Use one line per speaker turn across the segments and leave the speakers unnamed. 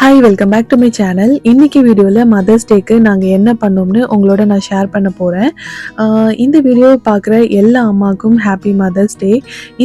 Hi, welcome back to my channel. இன்னைக்கு வீடியோல mothers டேக்கு நாங்க என்ன பண்ணோம்னு உங்களோட நான் ஷேர் பண்ண போறேன். இந்த வீடியோ பார்க்குற எல்லா அம்மாக்கும் ஹாப்பி மதர்ஸ் டே.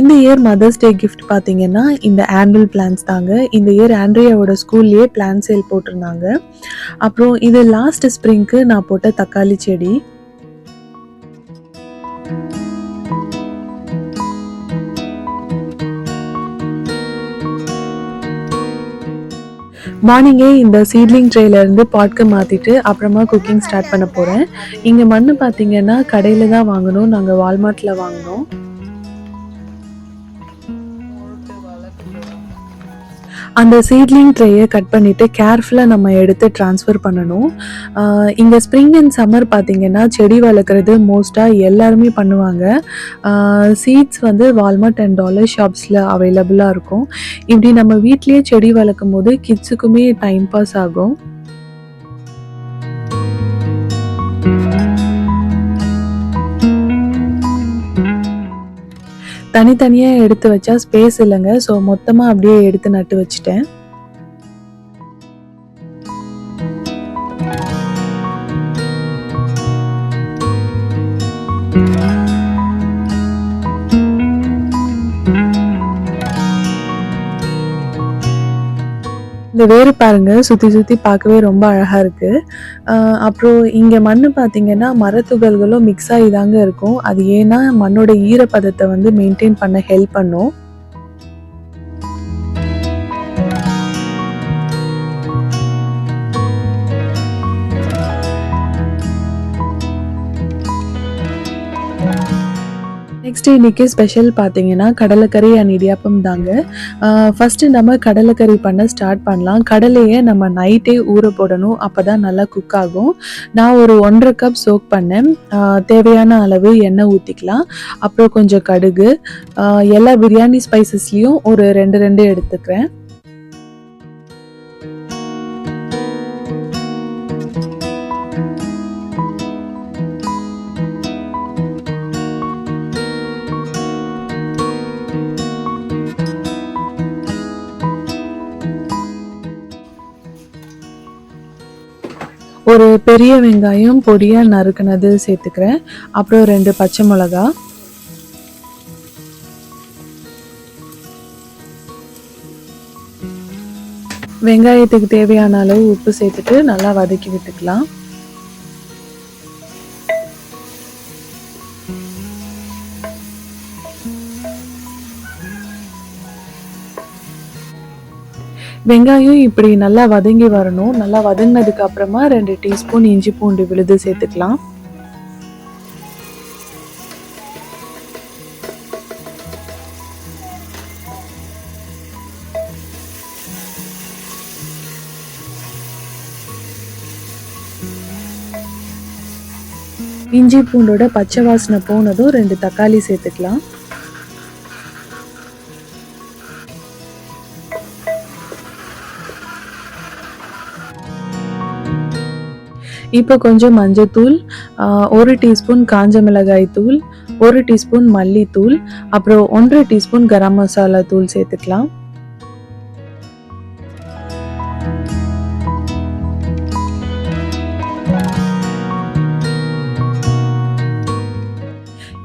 இந்த இயர் மதர்ஸ் டே கிஃப்ட் பார்த்தீங்கன்னா இந்த ஆனுவல் பிளான்ஸ் தாங்க. இந்த இயர் ஆண்ட்ரியாவோட ஸ்கூல்லேயே பிளான் சேல் போட்டிருந்தாங்க. அப்புறம் இது லாஸ்ட் ஸ்ப்ரிங்க்கு நான் போட்ட தக்காளி செடி. மார்னிங்கே இந்த சீட்லிங் ட்ரேல இருந்து பாட்க்கு மாற்றிட்டு அப்புறமா குக்கிங் ஸ்டார்ட் பண்ண போகிறேன். இங்கே மண் பார்த்தீங்கன்னா கடையில் தான் வாங்கணும், நாங்கள் வால்மார்ட்டில் வாங்கினோம். அந்த சீட்லிங் ட்ரேயை கட் பண்ணிவிட்டு கேர்ஃபுல்லாக நம்ம எடுத்து ட்ரான்ஸ்ஃபர் பண்ணணும். இங்கே ஸ்ப்ரிங் அண்ட் சம்மர் பார்த்திங்கன்னா செடி வளர்க்குறது மோஸ்ட்டாக எல்லாருமே பண்ணுவாங்க. சீட்ஸ் வந்து வால்மார்ட் அண்ட் டாலர் ஷாப்ஸில் அவைலபிளாக இருக்கும். இப்படி நம்ம வீட்லேயே செடி வளர்க்கும் போது கிட்ஸுக்குமே டைம் பாஸ் ஆகும். தனித்தனியாக எடுத்து வச்சா ஸ்பேஸ் இல்லைங்க. ஸோ மொத்தமாக அப்படியே எடுத்து நட்டு வச்சுட்டேன். இந்த வேறு பாருங்க, சுற்றி சுற்றி பார்க்கவே ரொம்ப அழகாக இருக்குது. அப்புறம் இங்கே மண் பார்த்திங்கன்னா மரத்துகள்களும் மிக்ஸ் ஆகி தாங்க இருக்கும். அது ஏன்னா மண்ணோட ஈரப்பதத்தை வந்து மெயின்டைன் பண்ண ஹெல்ப் பண்ணும். நெக்ஸ்ட் இன்றைக்கி ஸ்பெஷல் பார்த்தீங்கன்னா கடலைக்கறி அண்ட் இடியாப்பம் தாங்க. ஃபஸ்ட்டு நம்ம கடலைக்கறி பண்ண ஸ்டார்ட் பண்ணலாம். கடலையை நம்ம நைட்டே ஊற போடணும், அப்போ தான் நல்லா குக் ஆகும். நான் ஒரு 1.5 கப் சோக் பண்ணேன். தேவையான அளவு எண்ணெய் ஊற்றிக்கலாம். அப்புறம் கொஞ்சம் கடுகு, எல்லா பிரியாணி ஸ்பைசஸ்லேயும் ஒரு 2 எடுத்துக்கிறேன். ஒரு பெரிய வெங்காயம் பொடியாக நறுக்குனது சேர்த்துக்கிறேன். அப்புறம் 2 பச்சை மிளகா, வெங்காயத்துக்கு தேவையான அளவு உப்பு சேர்த்துட்டு நல்லா வதக்கி விட்டுக்கலாம். வெங்காயம் இப்படி நல்லா வதங்கி வரணும். நல்லா வதங்கினதுக்கு அப்புறமா 2 டீஸ்பூன் இஞ்சி பூண்டு விழுது சேர்த்துக்கலாம். இஞ்சி பூண்டோட பச்சை வாசனை போனதும் 2 தக்காளி சேர்த்துக்கலாம். இப்போ கொஞ்சம் மஞ்சத்தூள், 1 டீஸ்பூன் காஞ்ச மிளகாய் தூள், 1 டீஸ்பூன் மல்லித்தூள், அப்புறம் 1.5 டீஸ்பூன் கரம் மசாலா தூள் சேர்த்துக்கலாம்.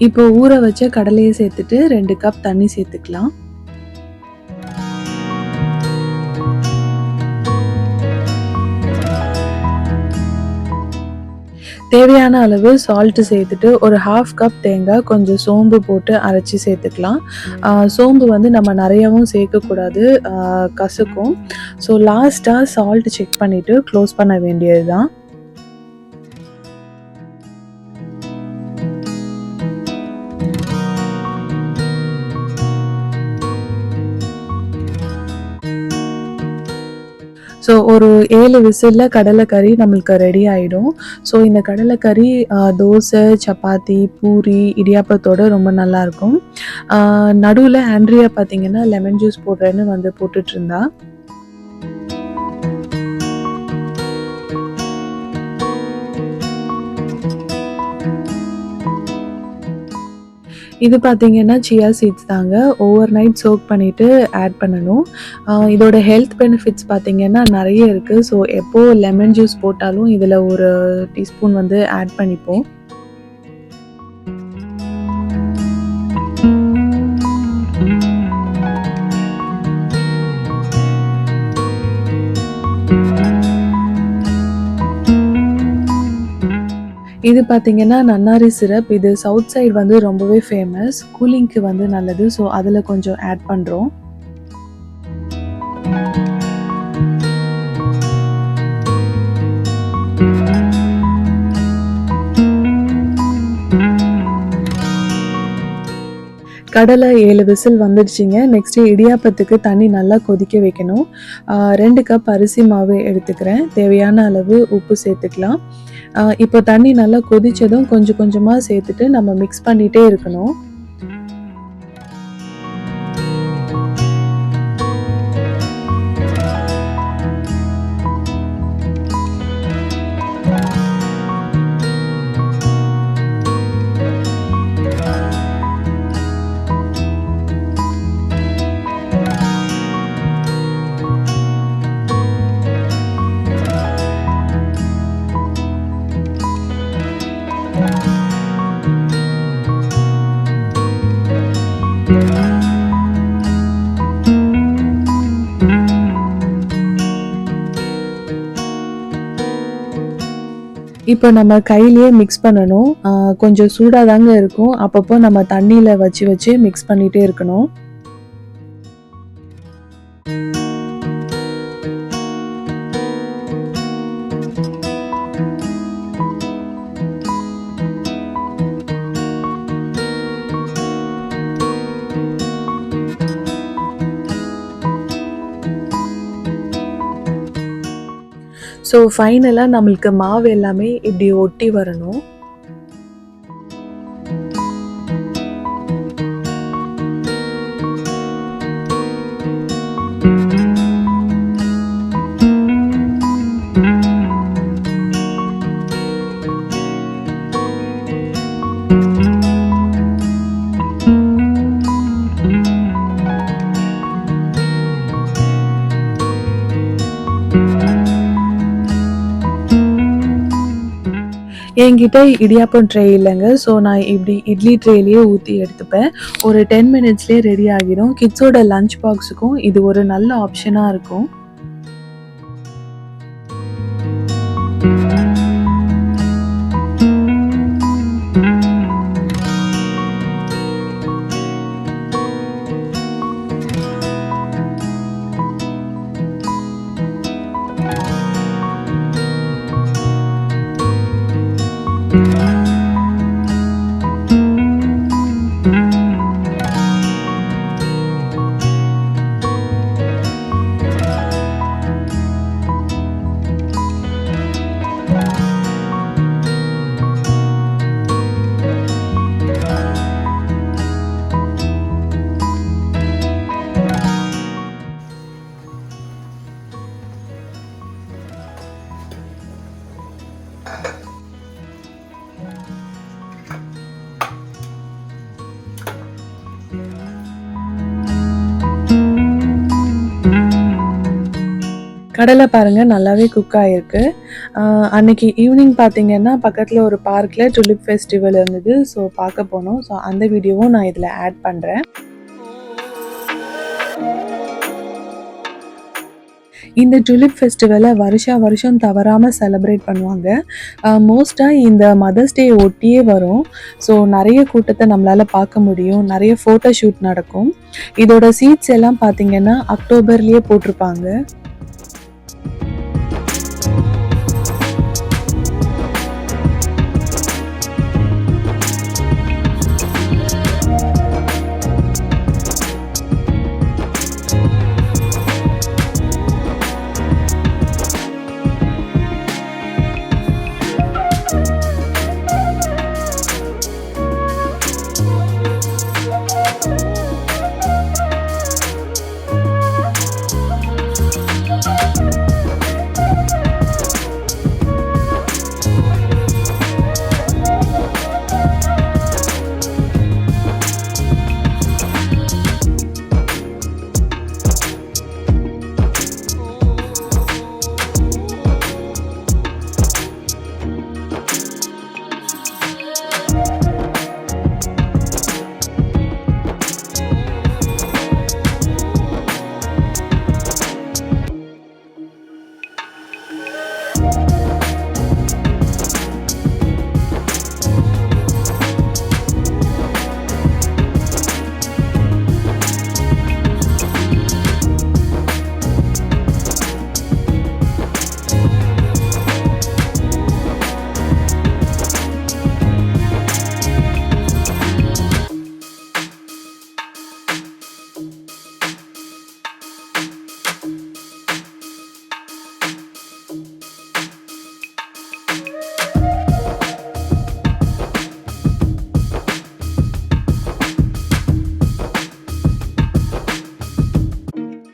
இப்போ ஊற வச்ச கடலையை சேர்த்துட்டு 2 கப் தண்ணி சேர்த்துக்கலாம். தேவையான அளவு சால்ட்டு சேர்த்துட்டு ஒரு 1/2 கப் தேங்காய், கொஞ்சம் சோம்பு போட்டு அரைச்சி சேர்த்துக்கலாம். சோம்பு வந்து நம்ம நிறையவும் சேர்க்கக்கூடாது, கசக்கும். ஸோ லாஸ்ட்டாக சால்ட் செக் பண்ணிவிட்டு க்ளோஸ் பண்ண வேண்டியது தான். ஸோ ஒரு 7 விசிலில் கடலைக்கறி நம்மளுக்கு ரெடி ஆகிடும். ஸோ இந்த கடலைக்கறி தோசை, சப்பாத்தி, பூரி, இடியாப்பத்தோடு ரொம்ப நல்லாயிருக்கும். நடுவில் ஆண்ட்ரியா பார்த்திங்கன்னா லெமன் ஜூஸ் போடுறேன்னு வந்து போட்டுட்ருந்தா. இது பார்த்தீங்கன்னா சியா சீட்ஸ் தாங்க. ஓவர் நைட் சோக் பண்ணிவிட்டு ஆட் பண்ணணும். இதோட ஹெல்த் பெனிஃபிட்ஸ் பார்த்தீங்கன்னா நெறைய இருக்குது. ஸோ எப்போ லெமன் ஜூஸ் போட்டாலும் இதில் ஒரு டீஸ்பூன் வந்து ஆட் பண்ணிப்போம். இது பார்த்தீங்கன்னா நன்னாரி சிரப். இது சவுத் சைடு வந்து ரொம்பவே ஃபேமஸ். கூலிங்க்கு வந்து நல்லது. ஸோ அதில் கொஞ்சம் ஆட் பண்ணுறோம். கடலை 7 விசில் வந்துடுச்சிங்க. நெக்ஸ்ட்டு இடியாப்பத்துக்கு தண்ணி நல்லா கொதிக்க வைக்கணும். 2 கப் அரிசி மாவு எடுத்துக்கிறேன். தேவையான அளவு உப்பு சேர்த்துக்கலாம். இப்போ தண்ணி நல்லா கொதிச்சதும் கொஞ்சம் கொஞ்சமாக சேர்த்துட்டு நம்ம மிக்ஸ் பண்ணிகிட்டே இருக்கணும். இப்போ நம்ம கையிலேயே மிக்ஸ் பண்ணணும். கொஞ்சம் சூடாக தாங்க இருக்கும். அப்பப்போ நம்ம தண்ணியில் வச்சு வச்சு மிக்ஸ் பண்ணிகிட்டே இருக்கணும். ஸோ ஃபைனலாக நம்மளுக்கு மாவு எல்லாமே இப்படி ஒட்டி வரணும். என்கிட்ட இடியாப்பம் ட்ரே இல்லைங்க. ஸோ நான் இப்படி இட்லி ட்ரேலேயே ஊற்றி எடுத்துப்பேன். ஒரு 10 மினிட்ஸ்லேயே ரெடி ஆகிடும். கிட்ஸோட லஞ்ச் பாக்ஸுக்கும் இது ஒரு நல்ல ஆப்ஷனாக இருக்கும். கடலை பாருங்கள் நல்லாவே குக் ஆகிருக்கு. அன்றைக்கி ஈவினிங் பார்த்திங்கன்னா பக்கத்தில் ஒரு பார்க்கில் டுலிப் ஃபெஸ்டிவல் இருந்தது. ஸோ பார்க்க போனோம். ஸோ அந்த வீடியோவும் நான் இதில் ஆட் பண்ணுறேன். இந்த டுலிப் ஃபெஸ்டிவலை வருஷம் தவறாமல் செலிப்ரேட் பண்ணுவாங்க. மோஸ்ட்டாக இந்த மதர்ஸ் டே ஒட்டியே வரும். ஸோ நிறைய கூட்டத்தை நம்மளால் பார்க்க முடியும். நிறைய ஃபோட்டோ ஷூட் நடக்கும். இதோட சீட்ஸ் எல்லாம் பார்த்திங்கன்னா அக்டோபர்லேயே போட்டிருப்பாங்க.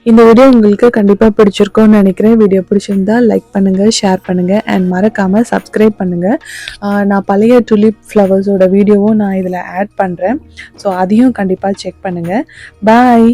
இந்த வீடியோ உங்களுக்கு கண்டிப்பாக பிடிச்சிருக்கும்னு நினைக்கிறேன். வீடியோ பிடிச்சிருந்தா லைக் பண்ணுங்கள், ஷேர் பண்ணுங்கள் அண்ட் மறக்காமல் சப்ஸ்கிரைப் பண்ணுங்கள். நான் பழைய டுலிப் ஃப்ளவர்ஸோட வீடியோவும் நான் இதில் ஆட் பண்ணுறேன். ஸோ அதையும் கண்டிப்பாக செக் பண்ணுங்கள். பாய்.